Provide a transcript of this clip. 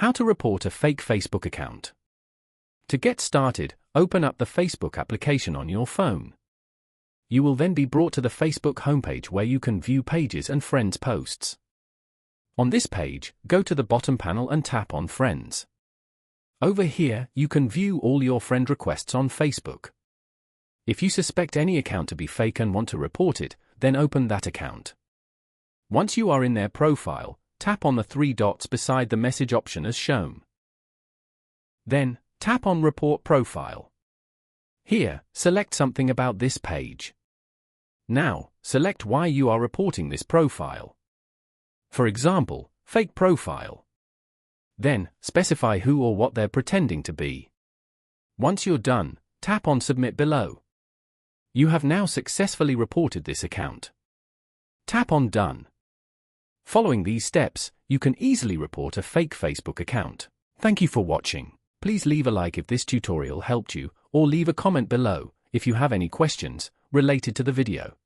How to report a fake Facebook account. To get started, open up the Facebook application on your phone. You will then be brought to the Facebook homepage where you can view pages and friends' posts. On this page, go to the bottom panel and tap on Friends. Over here, you can view all your friend requests on Facebook. If you suspect any account to be fake and want to report it, then open that account. Once you are in their profile, tap on the three dots beside the message option as shown. Then, tap on Report Profile. Here, select something about this page. Now, select why you are reporting this profile. For example, fake profile. Then, specify who or what they're pretending to be. Once you're done, tap on Submit below. You have now successfully reported this account. Tap on Done. Following these steps, you can easily report a fake Facebook account. Thank you for watching. Please leave a like if this tutorial helped you, or leave a comment below if you have any questions related to the video.